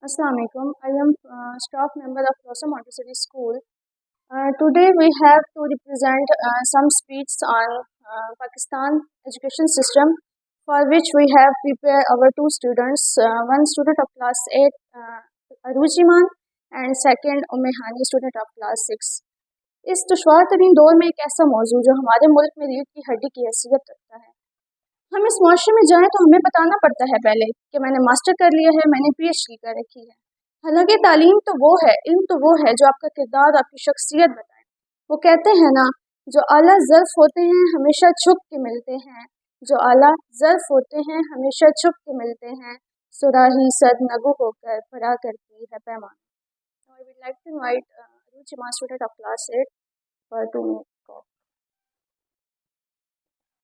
Assalamu alaikum. I am staff member of Blossom Montessori School. Today we have to represent some speech on Pakistan education system, for which we have prepared our two students, one student of class 8, Arujiman, and second Ummehani, student of class 6. اس دشوار ترین دور میں ایک ایسا موضوع جو ہمارے ملک میں ریڑھ کی ہڈی کی حیثیت رکھتا ہے، ہم اس معاشرے میں جائیں تو ہمیں بتانا پڑتا ہے پہلے کہ میں نے ماسٹر کر لیا ہے، میں نے پی ایچ ڈی کر رکھی ہے۔ حالانکہ تعلیم تو وہ ہے، علم تو وہ ہے جو آپ کا کردار، آپ کی شخصیت بتائے۔ وہ کہتے ہیں نا، جو اعلیٰ ظرف ہوتے ہیں ہمیشہ چھپ کے ملتے ہیں، جو اعلیٰ ظرف ہوتے ہیں ہمیشہ چھپ کے ملتے ہیں، صراحی صد نگو ہو کر بھرا کرتی ہے پیمان۔ I would like to invite Arujiman, student of class 8, for 2 minutes.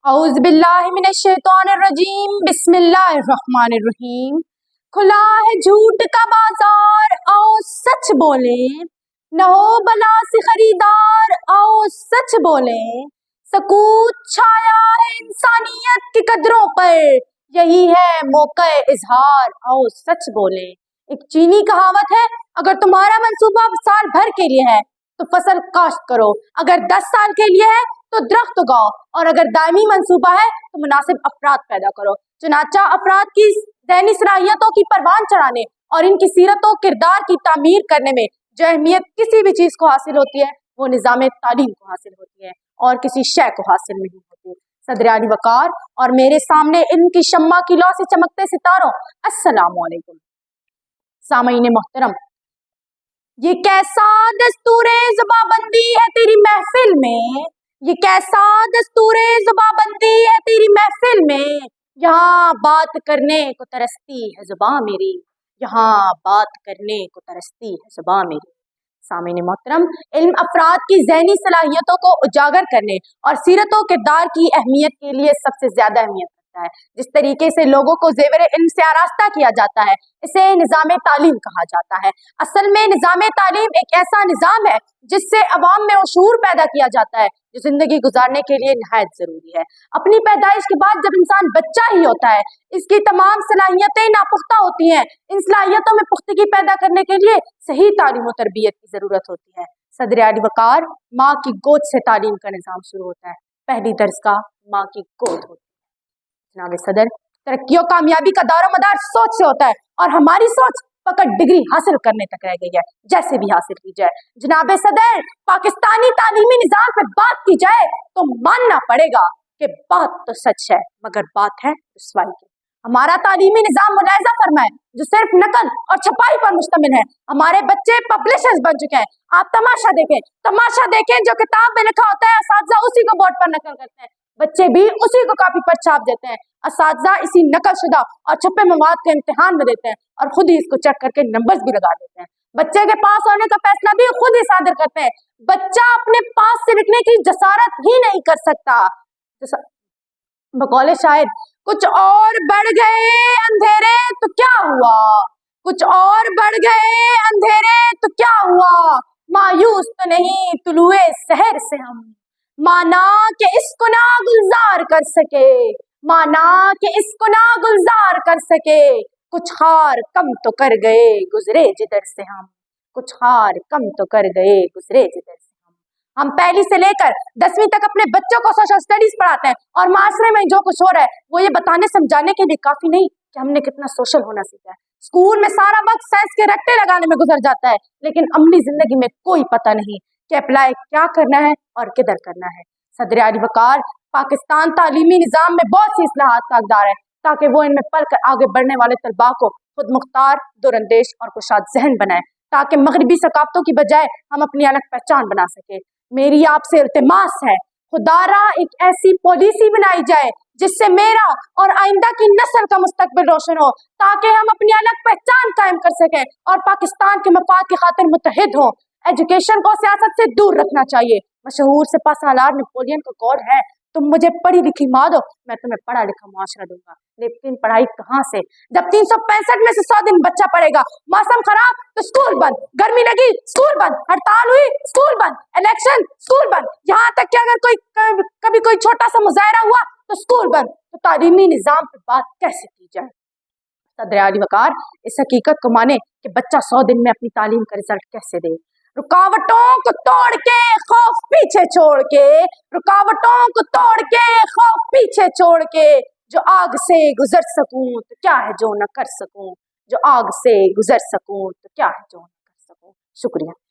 اعوذ باللہ من الشیطان الرجیم، بسم اللہ الرحمن الرحیم۔ کھلا ہے جھوٹ کا بازار، آؤ سچ بولیں، نہ ہو بلا سے خریدار، آؤ سچ بولیں۔ سکوت چھایا ہے انسانیت کی قدروں پر، یہی ہے موقع اظہار، آؤ سچ بولیں۔ ایک چینی کہاوت ہے، اگر تمہارا منصوبہ سال بھر کے لیے ہے تو فصل کاشت کرو، اگر 10 سال کے لیے ہے تو درخت اگاؤ، اور اگر دائمی منصوبہ ہے تو مناسب افراد پیدا کرو۔ چنانچہ افراد کی ذہنی صلاحیتوں کی پروان چڑھانے اور ان کی سیرت و کردار کی تعمیر کرنے میں جو اہمیت کسی بھی چیز کو حاصل ہوتی ہے وہ نظام تعلیم کو حاصل ہوتی ہے اور کسی شے کو حاصل نہیں ہوتی۔ صدر عالی وقار اور میرے سامنے ان کی شمع کی لو سے چمکتے ستاروں، السلام علیکم۔ سامعین محترم، یہ کیسا دستور زباں بندی ہے تیری محفل میں، یہ کیسا دستور زباں بندی ہے تیری محفل میں، یہاں بات کرنے کو ترستی ہے زباں میری، یہاں بات کرنے کو ترستی ہے زباں میری۔ سامعین محترم، علم افراد کی ذہنی صلاحیتوں کو اجاگر کرنے اور سیرت و کردار کی اہمیت کے لیے سب سے زیادہ اہمیت رکھتا ہے۔ جس طریقے سے لوگوں کو زیور علم سے آراستہ کیا جاتا ہے اسے نظام تعلیم کہا جاتا ہے۔ اصل میں نظام تعلیم ایک ایسا نظام ہے جس سے عوام میں شعور پیدا کیا جاتا ہے جو زندگی گزارنے کے لیے نہایت ضروری ہے۔ اپنی پیدائش کے بعد جب انسان بچہ ہی ہوتا ہے اس کی تمام صلاحیتیں ناپختہ ہوتی ہیں، ان صلاحیتوں میں پختگی پیدا کرنے کے لیے صحیح تعلیم و تربیت کی ضرورت ہوتی ہے۔ صدر عالی وقار، ماں کی گود سے تعلیم کا نظام شروع ہوتا ہے، پہلی درسگاہ ماں کی گود ہوتی ہے۔ جناب صدر، ترقی و کامیابی کا دار و مدار سوچ سے ہوتا ہے اور ہماری سوچ فقط ڈگری حاصل کرنے تک رہ گئی ہے، جیسے بھی حاصل کی جائے۔ جناب صدر، پاکستانی تعلیمی نظام پہ بات کی جائے تو ماننا پڑے گا کہ بات تو سچ ہے مگر بات ہے رسوائی کی۔ ہمارا تعلیمی نظام ملاحظہ فرمائے جو صرف نقل اور چھپائی پر مشتمل ہے۔ ہمارے بچے پبلشرز بن چکے ہیں۔ آپ تماشا دیکھیں جو کتاب میں لکھا ہوتا ہے اساتذہ اسی کو بورڈ پر نقل کرتے ہیں، بچے بھی اسی کو کاپی پر چھاپ دیتے ہیں، اساتذہ اسی نقل شدہ اور چھپے مواد کے امتحان میں دیتے ہیں اور خود ہی اس کو چیک کر کے نمبرز بھی لگا دیتے ہیں۔ بچے کے پاس ہونے کا فیصلہ بھی خود ہی صادر کرتے ہیں۔ بچہ اپنے پاس سے لکھنے کی جسارت ہی نہیں کر سکتا۔ بقول شاعر، کچھ اور بڑھ گئے اندھیرے تو کیا ہوا، کچھ اور بڑھ گئے اندھیرے تو کیا ہوا، مایوس تو نہیں طلوع سحر سے ہم، مانا کہ اس کو نہ گلزار کر سکے، مانا کہ اس کو نہ گلزار کر سکے، کچھ خار کم تو کر گئے گزرے جدھر سے ہم، کچھ خار کم تو کر گئے گزرے جدھر سے ہم پہلی سے لے کر 10ویں تک اپنے بچوں کو سوشل سٹڈیز پڑھاتے ہیں اور معاشرے میں جو کچھ ہو رہا ہے وہ یہ بتانے سمجھانے کے لیے کافی نہیں کہ ہم نے کتنا سوشل ہونا سیکھا ہے۔ اسکول میں سارا وقت سائنس کے رٹے لگانے میں گزر جاتا ہے لیکن عملی زندگی میں کوئی پتہ نہیں کہ اپلائی کیا کرنا ہے اور کدھر کرنا ہے۔ صدر عالی وقار، پاکستان تعلیمی نظام میں بہت سی اصلاحات کا حقدار ہے تاکہ وہ ان میں پل کر آگے بڑھنے والے طلباء کو خود مختار، دوراندیش اور کشاد ذہن بنائے تاکہ مغربی ثقافتوں کی بجائے ہم اپنی الگ پہچان بنا سکیں۔ میری آپ سے التماس ہے، خدا را ایک ایسی پالیسی بنائی جائے جس سے میرا اور آئندہ کی نسل کا مستقبل روشن ہو تاکہ ہم اپنی الگ پہچان قائم کر سکیں اور پاکستان کے مفاد کی خاطر متحد ہوں۔ ایجوکیشن کو سیاست سے دور رکھنا چاہیے۔ مشہور سپہ سالار نیپولین کا قول ہے، تم مجھے پڑھی لکھی ماں دو میں تمہیں پڑھا لکھا معاشرہ دوں گا، لیکن پڑھائی کہاں سے جب 365 میں سے 100 دن بچہ پڑھے گا، موسم خراب تو اسکول بند، گرمی لگی اسکول بند، ہڑتال ہوئی اسکول بند، الیکشن اسکول بند، یہاں تک کہ اگر کبھی کوئی چھوٹا سا مظاہرہ ہوا تو اسکول بند۔ تو تعلیمی نظام پہ بات کیسے کی جائے؟ صدر عالی وقار اس حقیقت کو مانے کہ بچہ 100 دن میں اپنی تعلیم کا رزلٹ کیسے دے. رکاوٹوں کو توڑ کے خوف پیچھے چھوڑ کے، رکاوٹوں کو توڑ کے خوف پیچھے چھوڑ کے، جو آگ سے گزر سکوں تو کیا ہے جو نہ کر سکوں، جو آگ سے گزر سکوں تو کیا ہے جو نہ کر سکوں. شکریہ.